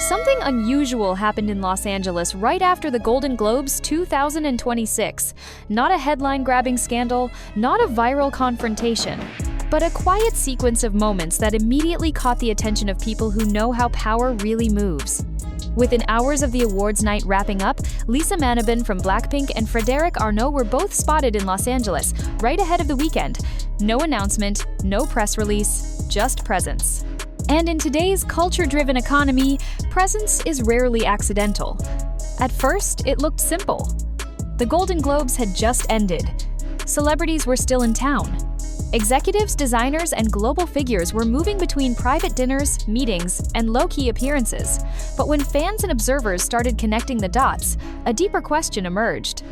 Something unusual happened in Los Angeles right after the Golden Globes 2026. Not a headline-grabbing scandal, not a viral confrontation, but a quiet sequence of moments that immediately caught the attention of people who know how power really moves. Within hours of the awards night wrapping up, Lisa Manobal from Blackpink and Frédéric Arnault were both spotted in Los Angeles, right ahead of the weekend. No announcement, no press release, just presence. And in today's culture-driven economy, presence is rarely accidental. At first, it looked simple. The Golden Globes had just ended. Celebrities were still in town. Executives, designers, and global figures were moving between private dinners, meetings, and low-key appearances. But when fans and observers started connecting the dots, a deeper question emerged.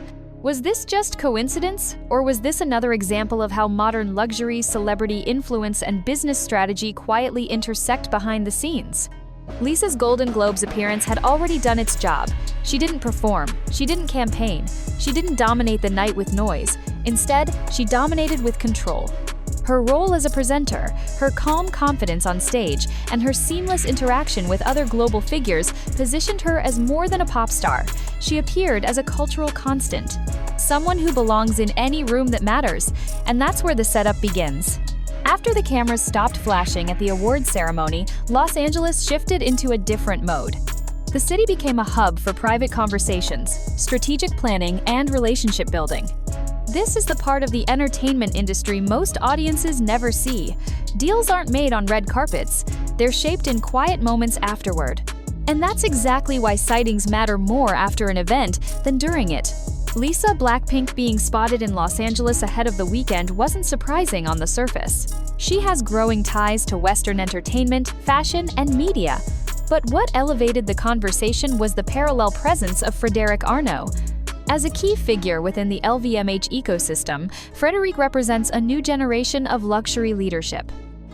Was this just coincidence, or was this another example of how modern luxury, celebrity influence, and business strategy quietly intersect behind the scenes? Lisa's Golden Globes appearance had already done its job. She didn't perform, she didn't campaign, she didn't dominate the night with noise. Instead, she dominated with control. Her role as a presenter, her calm confidence on stage, and her seamless interaction with other global figures positioned her as more than a pop star. She appeared as a cultural constant, someone who belongs in any room that matters, and that's where the setup begins. After the cameras stopped flashing at the awards ceremony, Los Angeles shifted into a different mode. The city became a hub for private conversations, strategic planning, and relationship building. This is the part of the entertainment industry most audiences never see. Deals aren't made on red carpets, they're shaped in quiet moments afterward. And that's exactly why sightings matter more after an event than during it. Lisa Blackpink being spotted in Los Angeles ahead of the weekend wasn't surprising on the surface. She has growing ties to Western entertainment, fashion, and media. But what elevated the conversation was the parallel presence of Frédéric Arnault. As a key figure within the LVMH ecosystem, Frédéric represents a new generation of luxury leadership.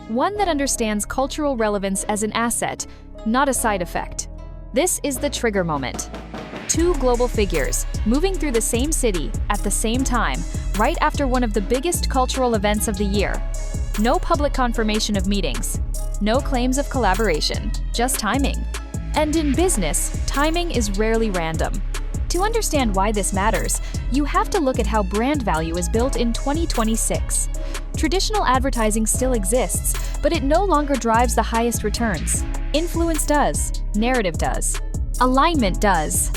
One that understands cultural relevance as an asset, not a side effect. This is the trigger moment. Two global figures, moving through the same city at the same time, right after one of the biggest cultural events of the year. No public confirmation of meetings, no claims of collaboration, just timing. And in business, timing is rarely random. To understand why this matters, you have to look at how brand value is built in 2026. Traditional advertising still exists, but it no longer drives the highest returns. Influence does, narrative does, alignment does.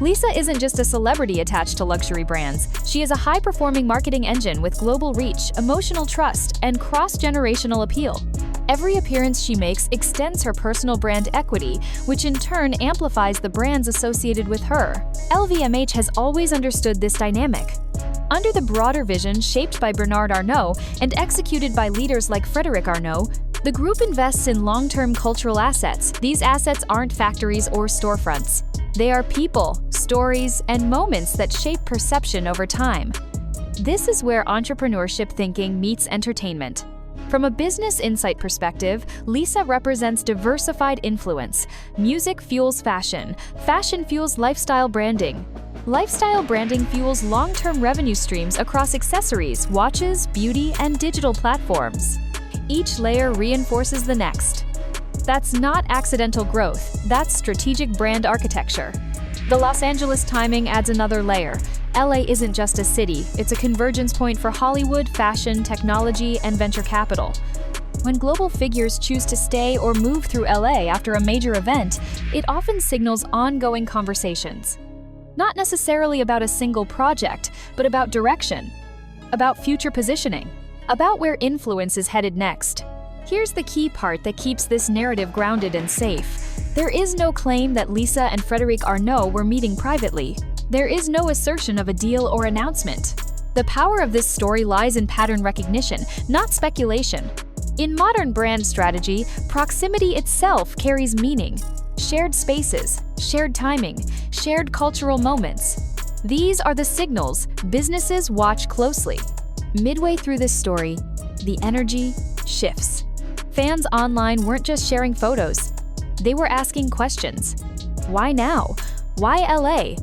Lisa isn't just a celebrity attached to luxury brands. She is a high-performing marketing engine with global reach, emotional trust, and cross-generational appeal. Every appearance she makes extends her personal brand equity, which in turn amplifies the brands associated with her. LVMH has always understood this dynamic. Under the broader vision shaped by Bernard Arnault and executed by leaders like Frédéric Arnault, the group invests in long-term cultural assets. These assets aren't factories or storefronts. They are people, stories, and moments that shape perception over time. This is where entrepreneurship thinking meets entertainment. From a business insight perspective, Lisa represents diversified influence. Music fuels fashion. Fashion fuels lifestyle branding. Lifestyle branding fuels long-term revenue streams across accessories, watches, beauty, and digital platforms. Each layer reinforces the next. That's not accidental growth, that's strategic brand architecture. The Los Angeles timing adds another layer. LA isn't just a city, it's a convergence point for Hollywood, fashion, technology, and venture capital. When global figures choose to stay or move through LA after a major event, it often signals ongoing conversations. Not necessarily about a single project, but about direction, about future positioning, about where influence is headed next. Here's the key part that keeps this narrative grounded and safe. There is no claim that Lisa and Frédéric Arnault were meeting privately. There is no assertion of a deal or announcement. The power of this story lies in pattern recognition, not speculation. In modern brand strategy, proximity itself carries meaning. Shared spaces, shared timing, shared cultural moments. These are the signals businesses watch closely. Midway through this story, the energy shifts. Fans online weren't just sharing photos. They were asking questions. Why now? Why LA?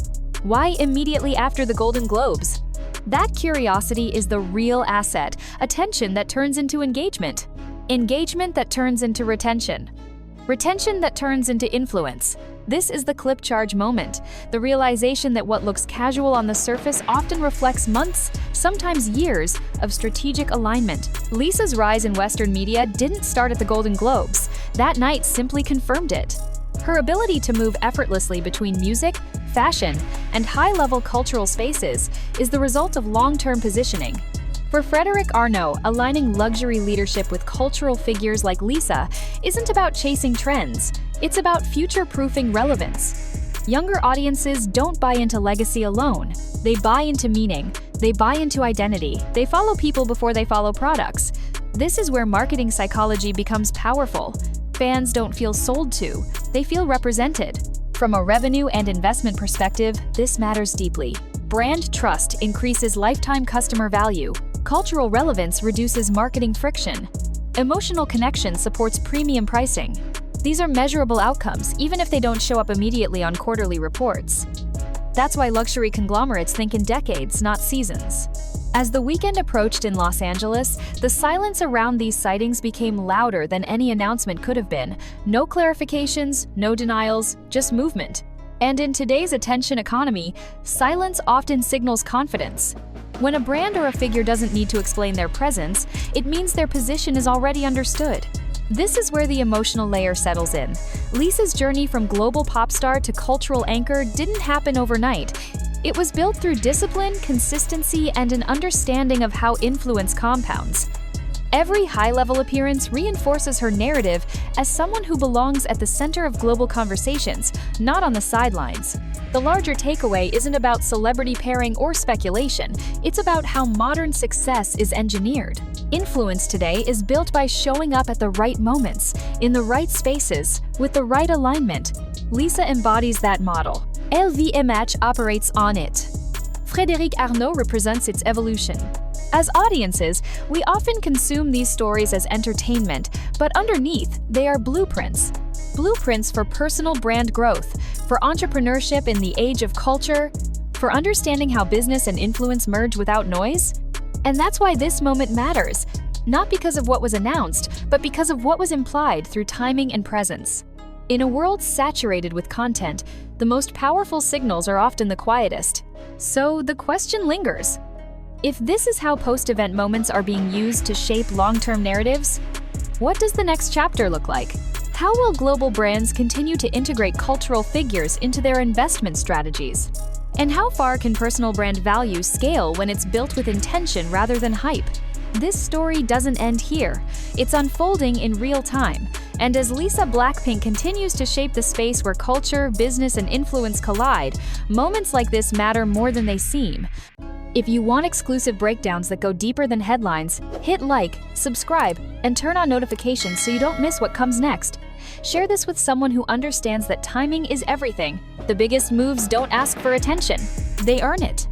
Why immediately after the Golden Globes? That curiosity is the real asset, attention that turns into engagement. Engagement that turns into retention. Retention that turns into influence. This is the clip charge moment, the realization that what looks casual on the surface often reflects months, sometimes years, of strategic alignment. Lisa's rise in Western media didn't start at the Golden Globes. That night simply confirmed it. Her ability to move effortlessly between music, fashion, and high-level cultural spaces is the result of long-term positioning. For Frédéric Arnault, aligning luxury leadership with cultural figures like Lisa isn't about chasing trends, it's about future-proofing relevance. Younger audiences don't buy into legacy alone. They buy into meaning, they buy into identity, they follow people before they follow products. This is where marketing psychology becomes powerful. Fans don't feel sold to, they feel represented. From a revenue and investment perspective, this matters deeply. Brand trust increases lifetime customer value. Cultural relevance reduces marketing friction. Emotional connection supports premium pricing. These are measurable outcomes, even if they don't show up immediately on quarterly reports. That's why luxury conglomerates think in decades, not seasons. As the weekend approached in Los Angeles, the silence around these sightings became louder than any announcement could have been. No clarifications, no denials, just movement. And in today's attention economy, silence often signals confidence. When a brand or a figure doesn't need to explain their presence, it means their position is already understood. This is where the emotional layer settles in. Lisa's journey from global pop star to cultural anchor didn't happen overnight. It was built through discipline, consistency, and an understanding of how influence compounds. Every high-level appearance reinforces her narrative as someone who belongs at the center of global conversations, not on the sidelines. The larger takeaway isn't about celebrity pairing or speculation, it's about how modern success is engineered. Influence today is built by showing up at the right moments, in the right spaces, with the right alignment. Lisa embodies that model. LVMH operates on it. Frédéric Arnault represents its evolution. As audiences, we often consume these stories as entertainment, but underneath, they are blueprints. Blueprints for personal brand growth, for entrepreneurship in the age of culture, for understanding how business and influence merge without noise. And that's why this moment matters, not because of what was announced, but because of what was implied through timing and presence. In a world saturated with content, the most powerful signals are often the quietest. So the question lingers. If this is how post-event moments are being used to shape long-term narratives, what does the next chapter look like? How will global brands continue to integrate cultural figures into their investment strategies? And how far can personal brand value scale when it's built with intention rather than hype? This story doesn't end here. It's unfolding in real time. And as Lisa Blackpink continues to shape the space where culture, business, and influence collide, moments like this matter more than they seem. If you want exclusive breakdowns that go deeper than headlines, hit like, subscribe, and turn on notifications so you don't miss what comes next. Share this with someone who understands that timing is everything. The biggest moves don't ask for attention, they earn it.